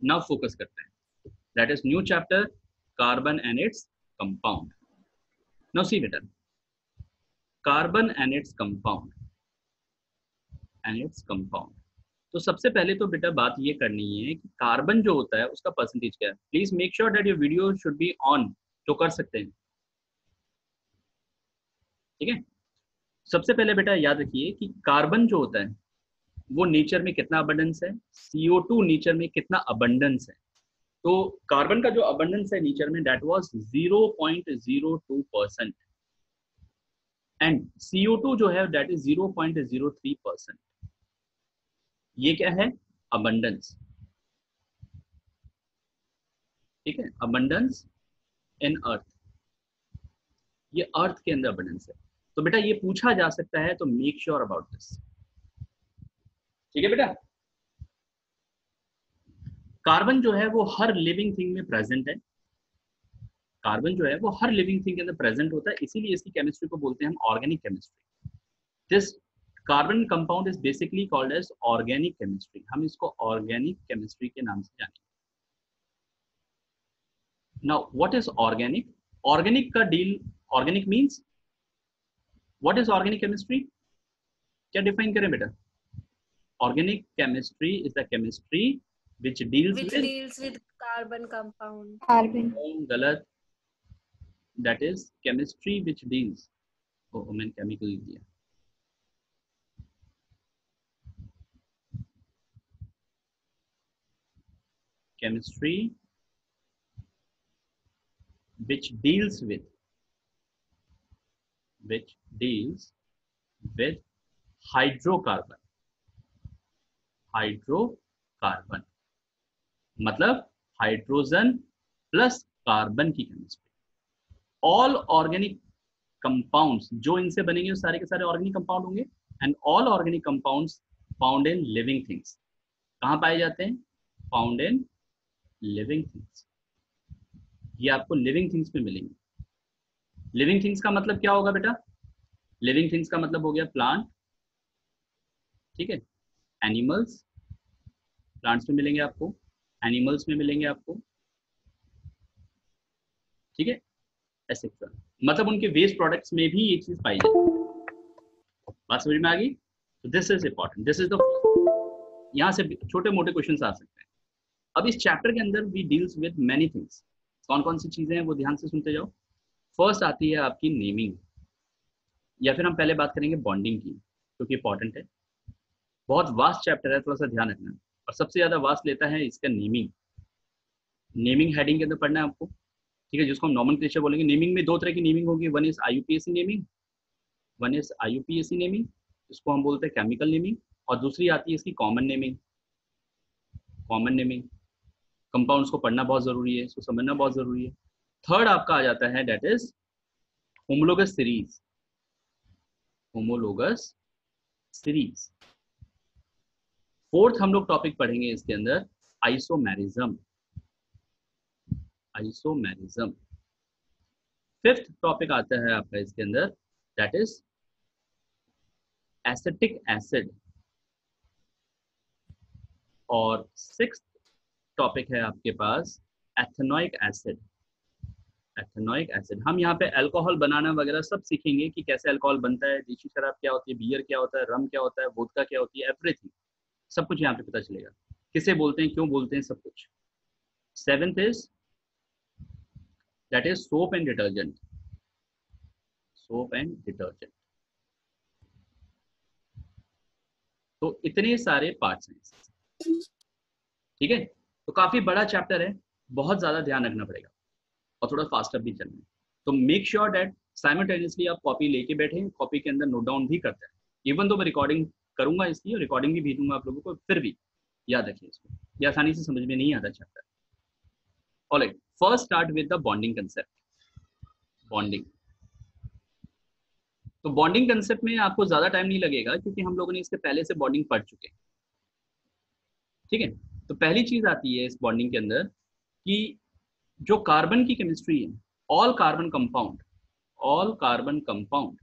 Now focus करते हैं, that is new chapter, carbon and its compound. Now see बेटा, carbon and its compound, and its compound. तो सबसे पहले तो बेटा बात ये करनी है कि कार्बन जो होता है उसका परसेंटेज क्या है। Please make sure that your video should be on, जो कर सकते हैं, ठीक है। सबसे पहले बेटा याद रखिए कि कार्बन जो होता है वो नेचर में कितना अबंडेंस है, CO2 नेचर में कितना अबंडेंस है। तो कार्बन का जो अबंडेंस है नेचर में दैट वाज 0.02% एंड CO2 जो है दैट इज 0.03%। ये क्या है, अबंडेंस, ठीक है, अबंडेंस इन अर्थ, ये अर्थ के अंदर अबंडेंस है। तो बेटा ये पूछा जा सकता है, तो मेक श्योर अबाउट दिस, ठीक है बेटा। कार्बन जो है वो हर लिविंग थिंग में प्रेजेंट है, कार्बन जो है वो हर लिविंग थिंग के अंदर प्रेजेंट होता है, इसीलिए इसकी केमिस्ट्री को बोलते हैं हम organic chemistry. This carbon compound is basically called as organic chemistry, हम इसको ऑर्गेनिक केमिस्ट्री के नाम से जानेंगे। Now what is organic, organic का deal, organic means what is organic chemistry, क्या डिफाइन करें बेटा। Organic chemistry is the chemistry which deals which with deals with carbon compound. Carbon. गलत, that is chemistry which deals, मैंने chemical लिख दिया, chemistry which deals with hydrocarbon, hydrocarbon मतलब hydrogen plus carbon की chemistry. All organic compounds जो इनसे बनेंगे सारे के सारे ऑर्गेनिक कंपाउंड होंगे, and all organic compounds found in living things, कहाँ पाए जाते हैं, फाउंड इन लिविंग थिंग्स, ये आपको लिविंग थिंग्स में मिलेंगे। लिविंग थिंग्स का मतलब क्या होगा बेटा, लिविंग थिंग्स का मतलब हो गया प्लांट, ठीक है, एनिमल्स, प्लांट्स में मिलेंगे आपको, एनिमल्स में मिलेंगे आपको, ठीक है, एसेट्रा, मतलब उनके वेस्ट प्रोडक्ट्स में भी ये चीज पाई जाती है। बात समझ में आ गई। तो this is important, this is the, यहाँ से छोटे मोटे क्वेश्चन आ सकते हैं। अब इस चैप्टर के अंदर we deals with many things, कौन कौन सी चीजें हैं वो ध्यान से सुनते जाओ। फर्स्ट आती है आपकी नेमिंग, या फिर हम पहले बात करेंगे बॉन्डिंग की, क्योंकि इंपॉर्टेंट है, बहुत वास्ट चैप्टर है, थोड़ा सा ध्यान रखना। और सबसे ज्यादा वास्ट लेता है इसका नेमिंग, नेमिंग हेडिंग के अंदर पढ़ना है आपको, ठीक है, जिसको हम नॉमेनक्लेचर बोलेंगे। नेमिंग में दो तरह की नेमिंग होगी, one is IUPAC naming, one is IUPAC naming, इसको हम बोलते हैं केमिकल नेमिंग, और दूसरी आती है इसकी common naming. Common naming, compounds को पढ़ना बहुत जरूरी है, इसको समझना बहुत जरूरी है। थर्ड आपका आ जाता है that is homologous series, homologous series. Fourth हम लोग टॉपिक पढ़ेंगे इसके अंदर आइसोमेरिज्म, आइसोमेरिज्म। फिफ्थ टॉपिक आता है आपका इसके अंदर दैट इज एसिटिक एसिड, और सिक्स्थ टॉपिक है आपके पास एथेनोइक एसिड, एथेनोइक एसिड। हम यहाँ पे अल्कोहल बनाना वगैरह सब सीखेंगे कि कैसे अल्कोहल बनता है, देशी शराब क्या होती है, बियर क्या होता है, रम क्या होता है, वोदका क्या होती है, एवरीथिंग, सब कुछ यहाँ पे पता चलेगा, किसे बोलते हैं, क्यों बोलते हैं, सब कुछ। Seventh is that is soap and detergent, soap and detergent. तो इतने सारे पार्ट्स हैं, ठीक है। तो काफी बड़ा चैप्टर है, बहुत ज्यादा ध्यान रखना पड़ेगा और थोड़ा फास्टर भी चलना है। तो मेक श्योर दैट साइमल्टेनियसली आप कॉपी लेके बैठे, कॉपी के अंदर नोट डाउन भी करते हैं। इवन तो मैं रिकॉर्डिंग करूंगा इसकी, और रिकॉर्डिंग भी भेजूंगा आप लोगों को, फिर भी याद रखिए इसको, ये आसानी से समझ में नहीं आता chapter. Alright, first start with the bonding concept. Bonding, तो बॉन्डिंग कंसेप्ट में आपको ज्यादा टाइम नहीं लगेगा, क्योंकि हम लोगों ने इसके पहले से बॉन्डिंग पढ़ चुके हैं, ठीक है। तो पहली चीज आती है इस बॉन्डिंग के अंदर कि जो कार्बन की केमिस्ट्री है, all carbon compound, all carbon compound,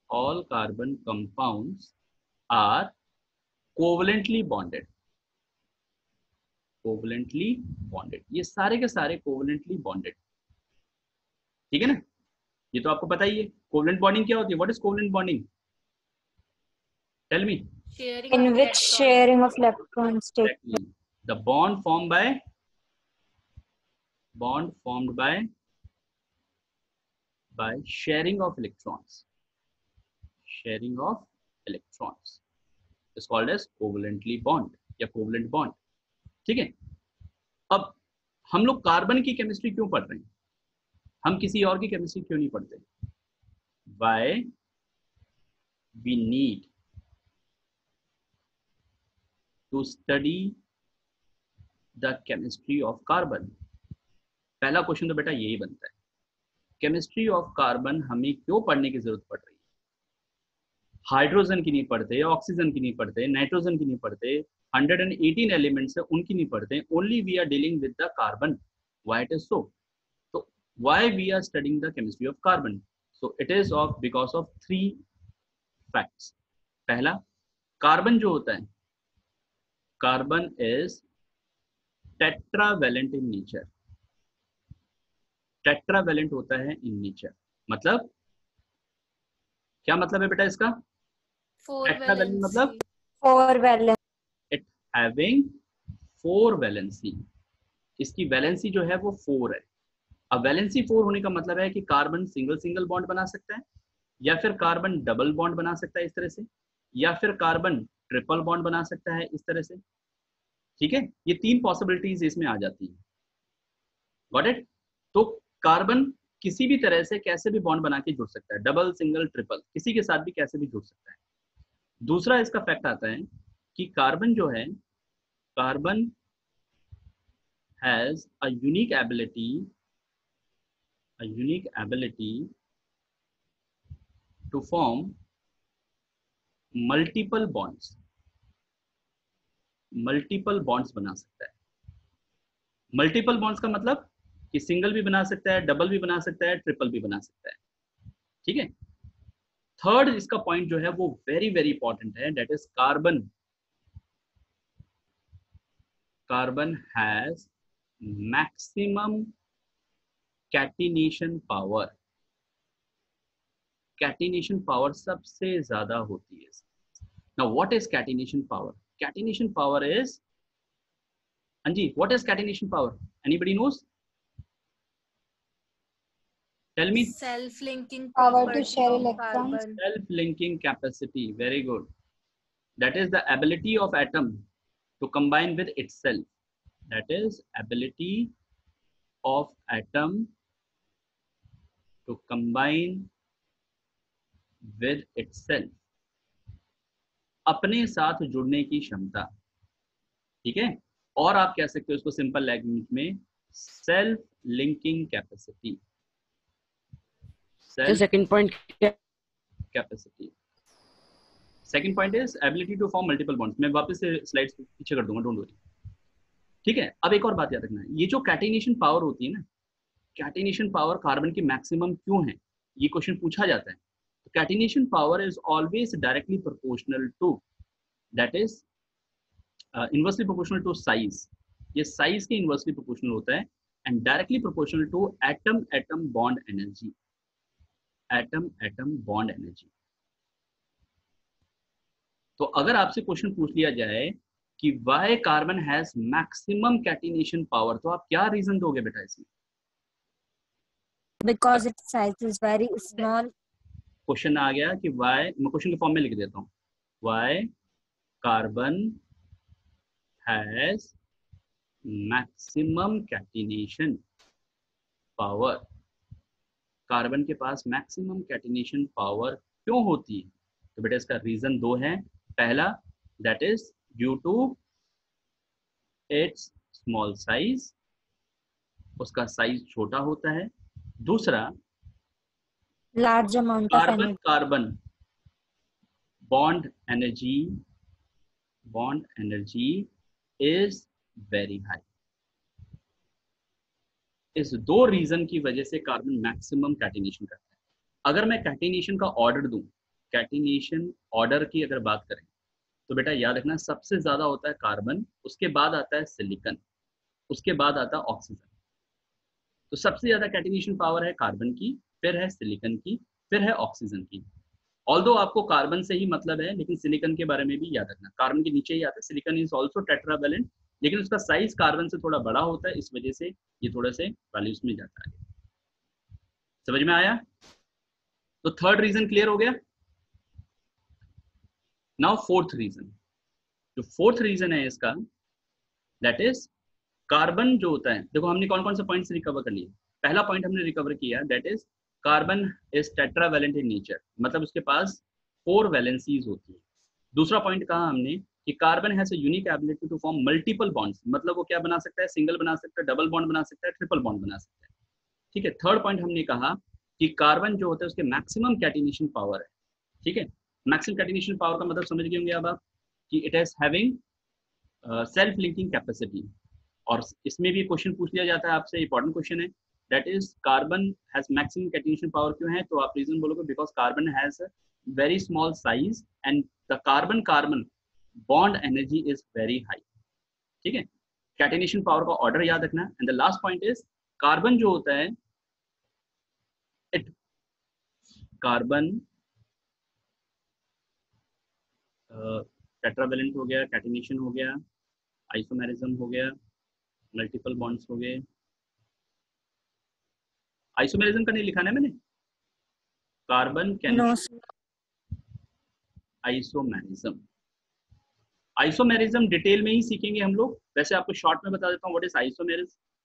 all carbon compounds are covalently bonded, covalently bonded, ये सारे के सारे कोवलेंटली बॉन्डेड, ठीक है ना, ये तो आपको पता ही है। कोवलेंट बॉन्डिंग क्या होती है? What is covalent bonding? Tell me. Sharing In of which electrons. sharing of electrons take Exactly. The bond formed by sharing of electrons. Sharing of electrons is called as covalently bond या covalent bond, ठीक है। अब हम लोग carbon की chemistry क्यों पढ़ रहे हैं? हम किसी और की केमिस्ट्री क्यों नहीं पढ़ते? Why we need to study the chemistry of carbon? पहला क्वेश्चन तो बेटा यही बनता है, केमिस्ट्री ऑफ कार्बन हमें क्यों पढ़ने की जरूरत पड़ रही है? हाइड्रोजन की नहीं पढ़ते, ऑक्सीजन की नहीं पढ़ते, नाइट्रोजन की नहीं पढ़ते, 118 एलिमेंट्स है उनकी नहीं पढ़ते, only we are dealing with the carbon. Why it is so? तो why we are studying the chemistry of carbon? So it is of because of 3 facts. पहला, कार्बन जो होता है, carbon is tetravalent in nature. Tetravalent होता है in nature, मतलब क्या मतलब है बेटा इसका? टेट्रावेलेंट मतलब 4 valence. It having 4 valency. इसकी वैलेंसी जो है वो 4 है। अब वैलेंसी 4 होने का मतलब है कि कार्बन सिंगल सिंगल बॉन्ड बना सकता है, या फिर कार्बन डबल बॉन्ड बना सकता है इस तरह से, या फिर कार्बन ट्रिपल बॉन्ड बना सकता है इस तरह से, ठीक है। ये 3 पॉसिबिलिटीज इसमें आ जाती है, गॉट इट। तो कार्बन किसी भी तरह से कैसे भी बॉन्ड बना के जुड़ सकता है, डबल सिंगल ट्रिपल, किसी के साथ भी कैसे भी जुड़ सकता है। दूसरा इसका फैक्ट आता है कि कार्बन जो है, carbon has a unique ability to form multiple bonds बना सकता है। मल्टीपल बॉन्ड्स का मतलब कि सिंगल भी बना सकता है, डबल भी बना सकता है, ट्रिपल भी बना सकता है, ठीक है। थर्ड इसका पॉइंट जो है वो वेरी वेरी इंपॉर्टेंट है, that is carbon has maximum catenation power. Catenation power सबसे ज्यादा होती है। Now what is catenation power? Catenation power is, हाँ जी, what is catenation power? Anybody knows? Tell me. Self-linking Power to property share of electrons. carbon. Self-linking capacity, very good. That is the ability of atom to combine with itself. That is ability of atom to combine with itself. अपने साथ जुड़ने की क्षमता, ठीक है। और आप कह सकते हो इसको सिंपल लैंग्वेज में self linking capacity. Second point capacity. Second point is ability to form multiple bonds. मैं वापस से स्लाइड्स पीछे कर दूंगा, डोंट वरी, ठीक है। अब एक और बात याद रखना है, ये जो कैटिनेशन पावर होती है ना, कैटिनेशन पावर कार्बन की मैक्सिमम क्यों है, ये क्वेश्चन पूछा जाता है। तो catenation power is always directly proportional to, that is inversely proportional to size. ये साइज के इनवर्सली प्रोपोर्शनल होता है, and directly proportional to atom atom bond energy. Atom atom bond energy. तो अगर आपसे क्वेश्चन पूछ लिया जाए कि why carbon has maximum catenation power, तो आप क्या रीजन दोगे बेटा इसमें? Because its size is very small. Question आ गया कि वाई, मैं क्वेश्चन के फॉर्म में लिख देता हूँ, why carbon has maximum catenation power. Carbon के पास मैक्सिमम कैटिनेशन पावर क्यों होती है? तो बेटा इसका रीजन 2 है। पहला, that is due to its small size, उसका साइज छोटा होता है। दूसरा, Large amount of carbon energy. Carbon bond energy is very high. इस 2 रीजन की वजह से कार्बन मैक्सिमम कैटिनेशन करता है। अगर मैं कैटिनेशन का ऑर्डर दूं, कैटिनेशन ऑर्डर की अगर बात करें तो बेटा याद रखना सबसे ज्यादा होता है कार्बन, उसके बाद आता है सिलिकॉन, उसके बाद आता ऑक्सीजन। तो सबसे ज्यादा कैटिनेशन पावर है कार्बन की, फिर है सिलिकॉन की, फिर है ऑक्सीजन की। ऑल्दो आपको कार्बन से ही मतलब है, लेकिन सिलिकॉन के बारे में भी याद रखना, कार्बन के नीचे ही आता है। सिलिकॉन इज ऑल्सो टेट्रावैलेंट, लेकिन उसका साइज कार्बन से थोड़ा बड़ा होता है, इस वजह से ये थोड़े से वैल्यूज में जाता है। समझ में आया? तो थर्ड रीजन क्लियर हो गया। नाउ फोर्थ रीजन, जो फोर्थ रीजन है इसका, दैट इज कार्बन जो होता है। देखो हमने कौन कौन से पॉइंट्स रिकवर कर लिए। पहला पॉइंट हमने रिकवर किया, that is carbon is tetravalent in nature, मतलब उसके पास 4 वैलेंसीज होती है। दूसरा पॉइंट कहा हमने कि carbon has a unique ability to form multiple bonds, मतलब वो क्या बना सकता है, सिंगल बना सकता है, डबल बॉन्ड बना सकता है, ट्रिपल बॉन्ड बना सकता है। ठीक है। थर्ड पॉइंट हमने कहा कि कार्बन जो होता है उसके मैक्सिमम कैटिनेशन पावर है। ठीक है। मैक्सिमम कैटिनेशन पावर का मतलब समझ गए होंगे अब आप कि it is having self linking capacity. और इसमें भी क्वेश्चन पूछ लिया जाता है आपसे, इंपॉर्टेंट क्वेश्चन है, that is carbon has maximum catenation power क्यों है, तो आप रीजन बोलोगे because carbon has very small size and the carbon carbon bond energy is very high. ठीक है। कैटिनेशन पावर का ऑर्डर याद रखना। And the last point is carbon जो होता है, इट कार्बन टेट्रावैलेंट हो गया, कैटिनेशन हो गया, आइसोमेरिज्म हो गया, मल्टीपल बॉन्ड्स हो गए। आइसोमेरिज्म का नहीं लिखा है मैंने, carbon can No, isomerism. Isomerism detail में ही सीखेंगे हम लोग, वैसे आपको शॉर्ट में बता देता हूँ what is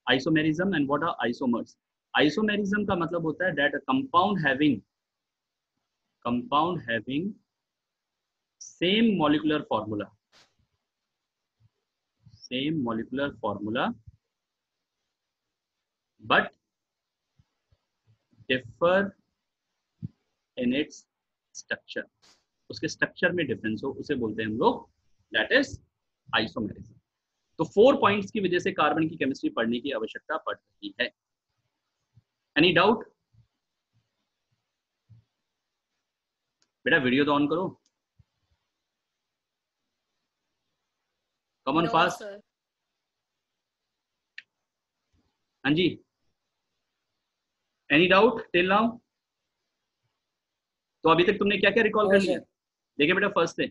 isomerism and what are isomers. Isomerism का मतलब होता है that compound having same molecular formula but differ in its structure, उसके स्ट्रक्चर में डिफरेंस हो, उसे बोलते हैं हम लोग दैट इज आइसोमेरिज्म। तो 4 पॉइंट्स की वजह से कार्बन की केमिस्ट्री पढ़ने की आवश्यकता पड़ रही है। Any doubt? बेटा वीडियो तो ऑन करो, come on No, fast. sir. हाँ जी, एनी डाउट टिल नाउ? तो अभी तक तुमने क्या क्या रिकॉल कर लिया? देखिए बेटा, फर्स्ट से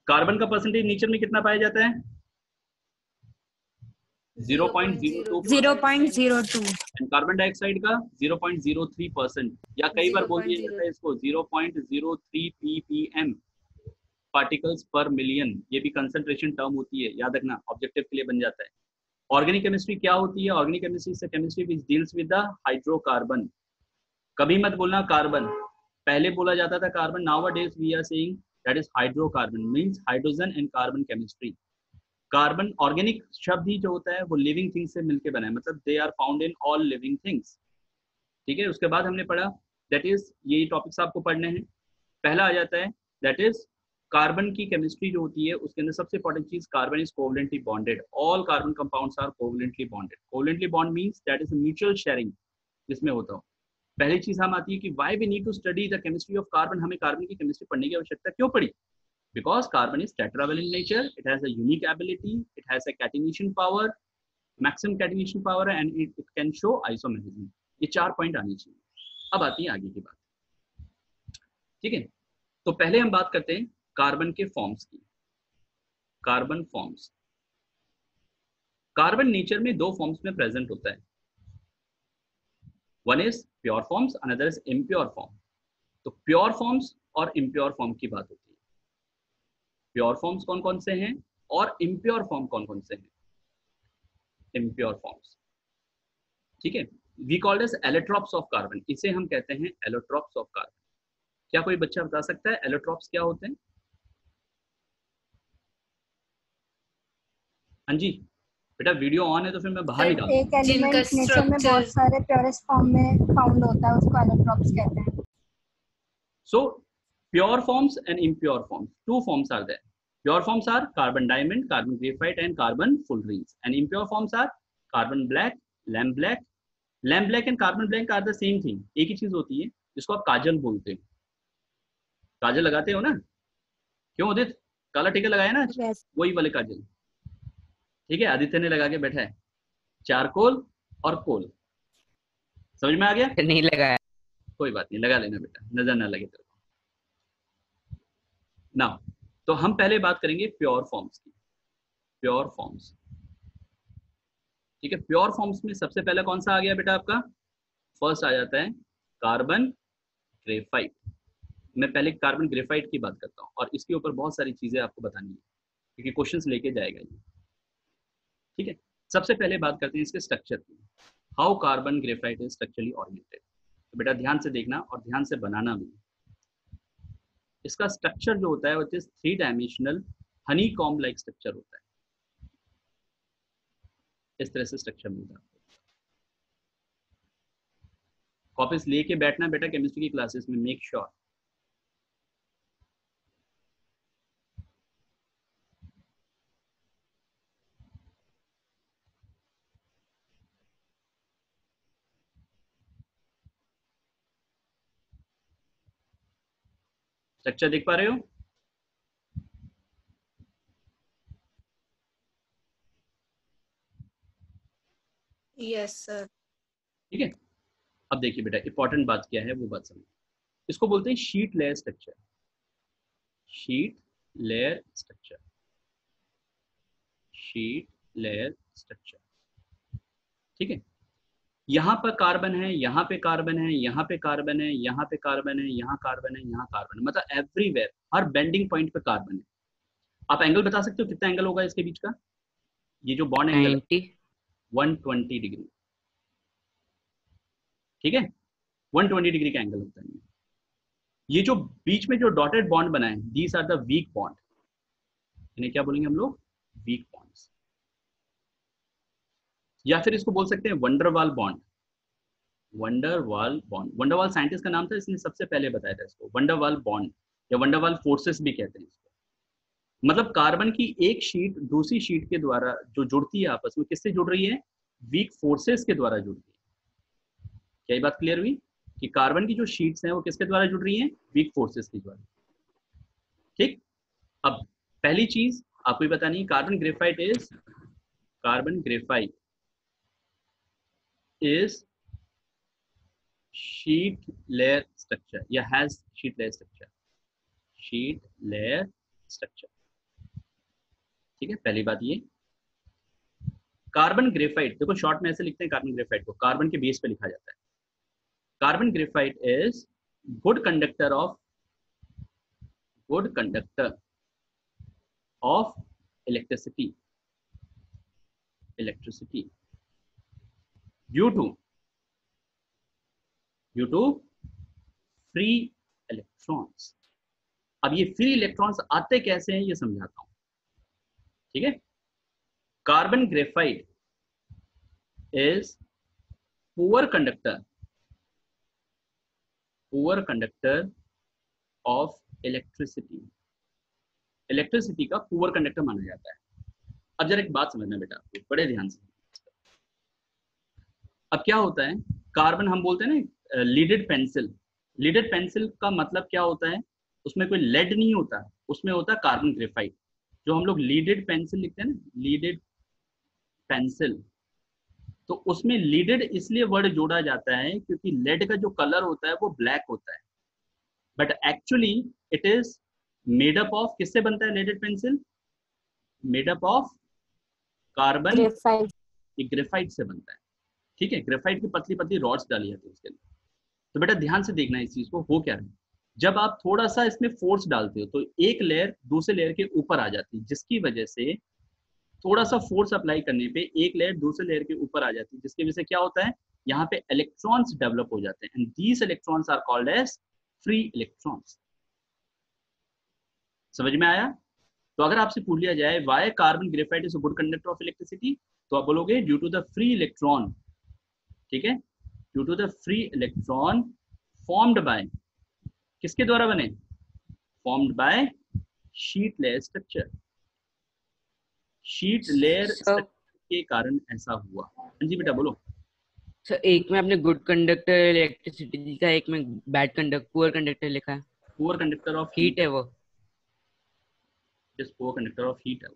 कार्बन का परसेंटेज नेचर में कितना पाया जाता है? 0.02। 0.02. एंड कार्बन डाइऑक्साइड का 0.03%, या कई बार बोल दिया जाता है इसको 0.03 ppm पार्टिकल्स पर मिलियन। ये भी कंसंट्रेशन टर्म होती है, याद रखना, ऑब्जेक्टिव के लिए बन जाता है। ऑर्गेनिक केमिस्ट्री क्या होती है? ऑर्गेनिक केमिस्ट्री से chemistry which deals with the hydrocarbon. कभी मत बोलना कार्बन, पहले बोला जाता था carbon, nowadays we are saying that is hydrocarbon, means hydrogen and carbon chemistry. Carbon organic शब्द ही जो होता है वो लिविंग थिंग्स से मिलकर बना है, मतलब they are found in all living things. ठीक है। उसके बाद हमने पढ़ा दैट इज, ये टॉपिक्स आपको पढ़ने हैं। पहला आ जाता है दैट इज कार्बन की केमिस्ट्री जो होती है उसके अंदर सबसे इंपॉर्टेंट चीज, carbon is covalently bonded, all carbon compounds are covalently bonded. Covalently bond means that is mutual sharing जिसमें होता हो। पहली चीज हम आती है कि why we need to study the chemistry of carbon, हमें कार्बन की केमिस्ट्री पढ़ने की आवश्यकता क्यों पड़ी? Because carbon is tetravalent nature, it has a unique ability, it has a catenation power, maximum catenation power, and it can show isomerism. ये 4 point आनी चाहिए। अब आती है आगे की बात। ठीक है। तो पहले हम बात करते हैं कार्बन के फॉर्म्स की। कार्बन फॉर्म्स, कार्बन नेचर में 2 फॉर्म्स में प्रेजेंट होता है, one is pure forms, another is impure form. तो प्योर फॉर्म्स और इम्प्योर फॉर्म की बात होती है। प्योर फॉर्म्स कौन कौन से हैं और इम्प्योर फॉर्म कौन कौन से हैं? इम्प्योर फॉर्म्स, ठीक है, we called as allotropes of carbon, इसे हम कहते हैं एलोट्रॉप्स ऑफ कार्बन। क्या कोई बच्चा बता सकता है एलोट्रॉप्स क्या होते हैं? हाँ जी बेटा, वीडियो ऑन है तो फिर मैं बाहर सर, निकाल। एक एलिमेंट नेचर में बहुत सारे प्योरेस्ट फॉर्म में फाउंड होता है, उसको एलोट्रॉप्स कहते हैं। So pure forms and impure forms, 2 forms are there. Pure forms are carbon diamond, carbon graphite and carbon fullerenes, and impure forms are carbon black, lamp black. Lamp black and carbon black are the same thing, एक ही चीज होती है, जिसको आप काजल बोलते हो। काजल लगाते हो ना? क्यों उदित? काला टीका लगाया ना? Yes. वही वाले काजल। ठीक है, आदित्य ने लगा के बैठा है चारकोल और कोल। समझ में आ गया? नहीं लगाया। कोई बात नहीं, लगा लेना बेटा, नजर ना लगे तेरे को। नाउ तो हम पहले बात करेंगे प्योर फॉर्म्स की। प्योर फॉर्म्स, ठीक है। प्योर फॉर्म्स में सबसे पहले कौन सा आ गया बेटा आपका? फर्स्ट आ जाता है कार्बन ग्रेफाइट। मैं पहले कार्बन ग्रेफाइट की बात करता हूँ और इसके ऊपर बहुत सारी चीजें आपको बतानी है क्योंकि क्वेश्चंस लेके जाएगा ये, ठीक है। सबसे पहले बात करते हैं इसके स्ट्रक्चर की। How carbon graphite is structurally oriented. तो बेटा ध्यान से देखना और ध्यान से बनाना भी। इसका स्ट्रक्चर जो होता है वो is 3 dimensional Honey comb like structure होता है। इस तरह से स्ट्रक्चर मिलता है। कॉपीज लेके बैठना बेटा केमिस्ट्री की क्लासेस में, मेक श्योर। स्ट्रक्चर देख पा रहे हो? Yes sir. ठीक है, अब देखिए बेटा इंपॉर्टेंट बात क्या है वो बात समझो। इसको बोलते हैं sheet layer structure. Sheet layer structure, sheet layer structure, ठीक है। यहाँ पर कार्बन है, यहाँ पे कार्बन है, यहाँ पे कार्बन है, यहाँ पे कार्बन है, यहाँ कार्बन है, यहाँ कार्बन है, मतलब एवरीवेयर हर बेंडिंग पॉइंट पे कार्बन है। आप एंगल बता सकते हो कितना एंगल होगा इसके बीच का? ये जो बॉन्ड एंगल 90। 120 डिग्री, ठीक है, 120 डिग्री का एंगल होता है। ये जो बीच में जो डॉटेड बॉन्ड बना है, these are the weak bond. इन्हें क्या बोलेंगे हम लोग? Weak bonds. या फिर इसको बोल सकते हैं van der Waal bond. Van der Waal bond, van der Waal scientist का नाम था, इसने सबसे पहले बताया था इसको। वंडरवाल बॉन्ड या वंडरवाल फोर्सेस भी कहते हैं इसको। मतलब कार्बन की एक शीट दूसरी शीट के द्वारा जो जुड़ती है आपस में, किससे जुड़ रही है? वीक फोर्सेस के द्वारा जुड़ रही है। क्या ये बात क्लियर हुई कि कार्बन की जो शीट्स हैं वो किसके द्वारा जुड़ रही हैं? वीक फोर्सेस के द्वारा, ठीक। अब पहली चीज आपको ये बतानी है, carbon graphite is sheet layer structure या has sheet layer structure, sheet layer structure, ठीक है। पहली बात ये कार्बन ग्रेफाइट, देखो शॉर्ट में ऐसे लिखते हैं कार्बन ग्रेफाइट को, कार्बन के बेस पे लिखा जाता है। Carbon graphite is good conductor of electricity due to free electrons. अब ये फ्री इलेक्ट्रॉन्स आते कैसे हैं ये समझाता हूं, ठीक है। Carbon graphite is poor conductor of electricity का पुअर कंडक्टर माना जाता है। अब जरा एक बात समझना बेटा आपको बड़े ध्यान से। अब क्या होता है, कार्बन हम बोलते हैं ना लीडेड पेंसिल का मतलब क्या होता है? उसमें कोई लेड नहीं होता, उसमें होता है कार्बन ग्रेफाइट। जो हम लोग लीडेड पेंसिल लिखते हैं ना, लीडेड पेंसिल, तो उसमें लीडेड इसलिए वर्ड जोड़ा जाता है क्योंकि लेड का जो कलर होता है वो ब्लैक होता है, but actually it is made up of, किससे बनता है leaded pencil? Made up of carbon, graphite से बनता है, ठीक है। ग्रेफाइट की पतली पतली रॉड्स डाली जाती है उसके अंदर। तो बेटा ध्यान से देखना इस चीज को, हो क्या रहा है, जब आप थोड़ा सा इसमें फोर्स डालते हो तो एक लेयर दूसरे लेयर के ऊपर आ जाती है, जिसकी वजह से थोड़ा सा फोर्स अप्लाई करने पे एक लेयर दूसरे लेयर के ऊपर आ जाती है, जिसकी वजह से क्या होता है, यहाँ पे इलेक्ट्रॉन्स डेवलप हो जाते हैं, and these electrons are called as free electrons. समझ में आया? तो अगर आपसे पूछ लिया जाए why carbon graphite is a good conductor of electricity, तो आप बोलोगे due to the free electron, ठीक है, due to the free electron formed by, किसके द्वारा बने? Formed by sheet layer structure. Sheet layer के कारण ऐसा हुआ। हाँ जी बेटा बोलो। सर एक में आपने गुड कंडक्टर इलेक्ट्रिसिटी लिखा है, एक में बैड कंडक्टर पुअर कंडक्टर लिखा है। पुअर कंडक्टर ऑफ हीट है वो, पुअर कंडक्टर ऑफ हीट है।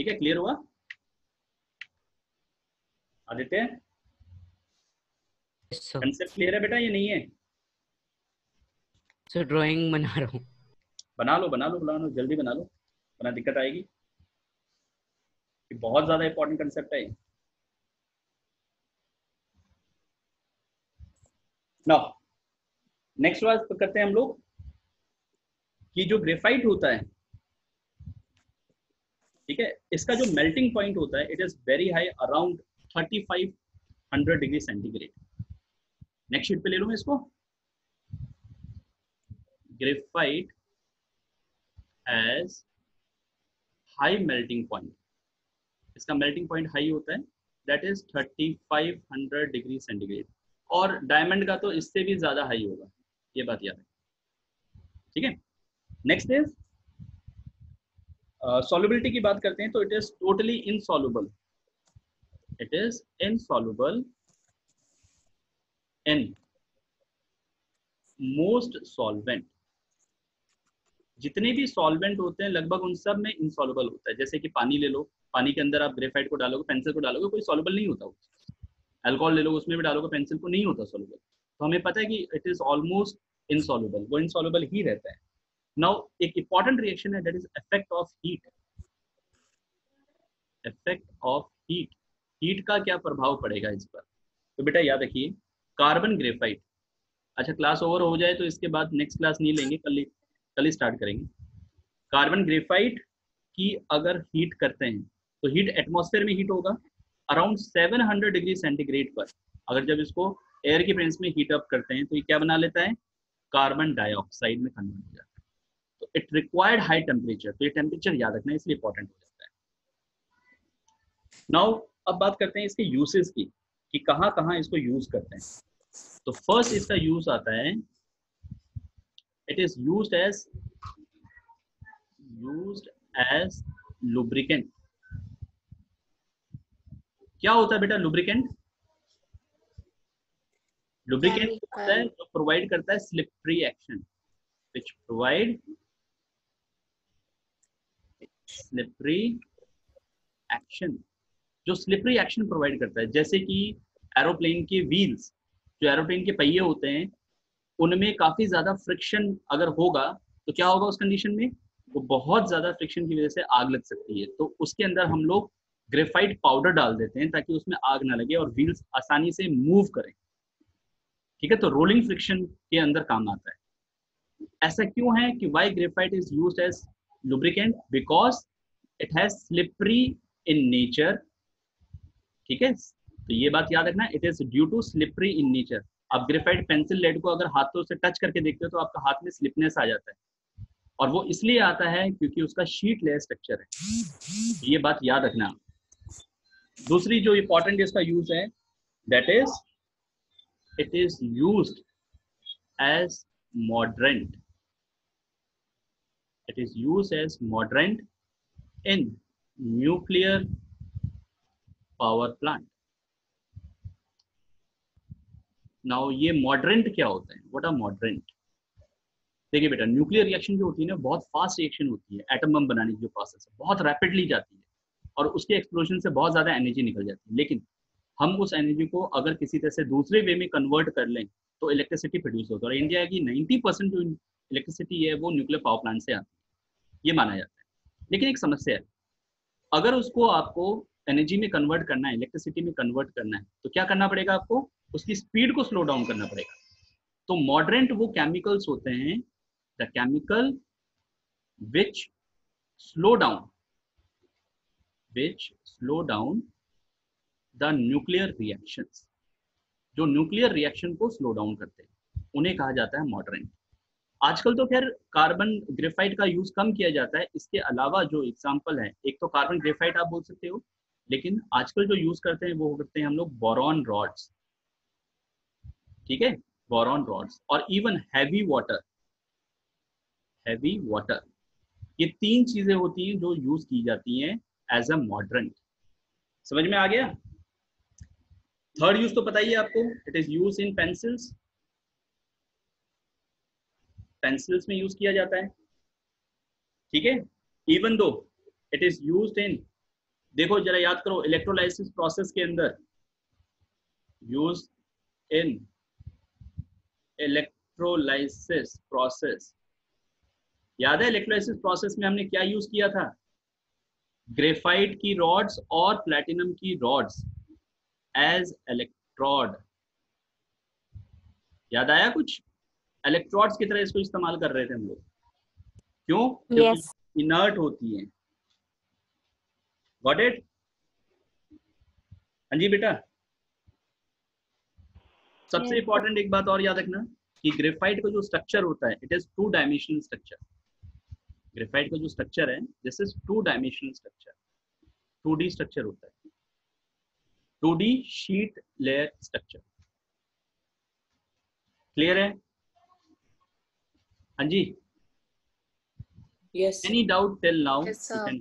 ठीक है, क्लियर हुआ आदित्य? सर कंसेप्ट क्लियर है बेटा ये नहीं है? सर ड्राइंग बना रहा हूँ। बना लो बना लो बना लो, जल्दी बना लो, वरना दिक्कत आएगी। ये बहुत ज्यादा इंपॉर्टेंट कंसेप्ट है। नाउ नेक्स्ट बात करते हैं हम लोग कि जो ग्रेफाइट होता है, ठीक है, इसका जो मेल्टिंग पॉइंट होता है it is very high, around 3500 degree centigrade. Next sheet पे ले लूं मैं इसको। Graphite has high melting point, इसका मेल्टिंग पॉइंट हाई होता है, दैट इज 3500 डिग्री सेंटीग्रेड। और डायमंड का तो इससे भी ज्यादा हाई होगा, ये बात याद है, ठीक है। नेक्स्ट इज सॉल्युबिलिटी की बात करते हैं तो it is totally insoluble, it is insoluble in most solvent. जितने भी सॉल्वेंट होते हैं लगभग उन सब में इनसॉल्युबल होता है। जैसे कि पानी ले लो, पानी के अंदर आप ग्रेफाइट को डालोगे, पेंसिल को डालोगे, कोई सॉल्युबल नहीं होता। अल्कोहल ले लो, उसमें भी डालोगे पेंसिल को, नहीं होता सॉल्युबल। तो हमें पता है कि इट इज ऑलमोस्ट इनसॉल्युबल, वो इनसॉल्युबल ही रहता है। नाउ एक इंपॉर्टेंट रिएक्शन है, that is effect of heat. Effect of heat, heat का क्या प्रभाव पड़ेगा इस पर? तो बेटा याद रखिए, कार्बन ग्रेफाइट, अच्छा क्लास ओवर हो जाए तो इसके बाद नेक्स्ट क्लास नहीं लेंगे, कल ही स्टार्ट करेंगे। कार्बन ग्रेफाइट की अगर हीट करते हैं तो हीट एटमॉस्फेयर में हीट होगा अराउंड 700 डिग्री सेंटीग्रेड पर। अगर जब इसको एयर की प्रेजेंस में हीट अप करते हैं तो ये क्या बना लेता है, कार्बन डाइऑक्साइड में कन्वर्ट हो जाता है। तो इट रिक्वायर्ड हाई टेम्परेचर, तो ये टेम्परेचर याद रखना है, इसलिए इंपॉर्टेंट हो जाता है। नाउ अब बात करते हैं इसके यूसेस की, कि कहाँ कहाँ इसको यूज करते हैं। तो फर्स्ट इसका यूज आता है, it is used as lubricant. क्या होता है बेटा लुब्रिकेंट? लुब्रिकेंट होता है जो प्रोवाइड करता है slippery action, which provide slippery action, जो स्लिपरी एक्शन प्रोवाइड करता है। जैसे कि एरोप्लेन के व्हील्स, जो एरोप्लेन के पहिए होते हैं, उनमें काफी ज्यादा फ्रिक्शन अगर होगा तो क्या होगा उस कंडीशन में, वो बहुत ज्यादा फ्रिक्शन की वजह से आग लग सकती है। तो उसके अंदर हम लोग ग्रेफाइट पाउडर डाल देते हैं ताकि उसमें आग ना लगे और व्हील्स आसानी से मूव करें, ठीक है। तो रोलिंग फ्रिक्शन के अंदर काम आता है। ऐसा क्यों है कि why graphite is used as lubricant, because it has slippery in nature, ठीक है। तो ये बात याद रखना, it is due to slippery in nature. आप ग्रेफाइट पेंसिल लेड को अगर हाथों से टच करके देखते हो तो आपका हाथ में स्लिपनेस आ जाता है, और वो इसलिए आता है क्योंकि उसका शीट लेयर स्ट्रक्चर है। ये बात याद रखना। दूसरी जो इंपॉर्टेंट इसका यूज है, that is it is used as moderant, it is used as moderant in nuclear power plant. Now ये मॉडरेंट क्या होता है, व्हाट आर मॉडरेंट? देखिए बेटा, न्यूक्लियर रिएक्शन जो होती है ना, बहुत फास्ट रिएक्शन होती है। एटम बम बनाने की जो प्रोसेस है बहुत रैपिडली जाती है, और उसके एक्सप्लोजन से बहुत ज्यादा एनर्जी निकल जाती है। लेकिन हम उस एनर्जी को अगर किसी तरह से दूसरे वे में कन्वर्ट कर लें तो इलेक्ट्रिसिटी प्रोड्यूस होता है। और इंडिया की 90% जो इलेक्ट्रिसिटी है वो न्यूक्लियर पावर प्लांट से आती है, ये माना जाता है। लेकिन एक समस्या है, अगर उसको आपको एनर्जी में कन्वर्ट करना है, इलेक्ट्रिसिटी में कन्वर्ट करना है, तो क्या करना पड़ेगा आपको, उसकी स्पीड को स्लो डाउन करना पड़ेगा। तो मॉडरेंट वो केमिकल्स होते हैं, the chemical which slow down the nuclear reactions, जो न्यूक्लियर रिएक्शन को स्लो डाउन करते हैं, उन्हें कहा जाता है मॉडरेंट। आजकल तो खैर कार्बन ग्रेफाइट का यूज कम किया जाता है। इसके अलावा जो एग्जांपल है, एक तो कार्बन ग्रेफाइट आप बोल सकते हो, लेकिन आजकल जो यूज करते हैं वो करते हैं हम लोग बोरॉन रॉड्स, ठीक है, बोरॉन रॉड्स, और इवन हैवी वाटर। ये तीन चीजें होती हैं जो यूज की जाती हैं एज अ मॉडरेंट। समझ में आ गया? थर्ड यूज तो पता ही है आपको, it is use in pencils, pencils में यूज किया जाता है, ठीक है। Even though it is used in देखो जरा याद करो, इलेक्ट्रोलाइसिस प्रोसेस के अंदर यूज इन इलेक्ट्रोलाइसिस प्रोसेस, याद है इलेक्ट्रोलाइसिस प्रोसेस में हमने क्या यूज किया था? ग्रेफाइट की रॉड्स और प्लैटिनम की रॉड्स एज इलेक्ट्रोड। याद आया कुछ? इलेक्ट्रोड्स की तरह इसको इस्तेमाल कर रहे थे हम लोग। क्यों? क्योंकि Yes. इनर्ट होती हैं। Got it? हाँ जी बेटा। सबसे Yes. इंपॉर्टेंट एक बात और याद रखना कि ग्रेफाइट का जो स्ट्रक्चर होता है, it is 2 dimensional structure. Graphite का जो स्ट्रक्चर है, this is 2 dimensional structure, 2D structure होता है, 2D sheet layer structure. Clear है? हाँ जी। Yes. Any doubt till now? Yes, You sir. can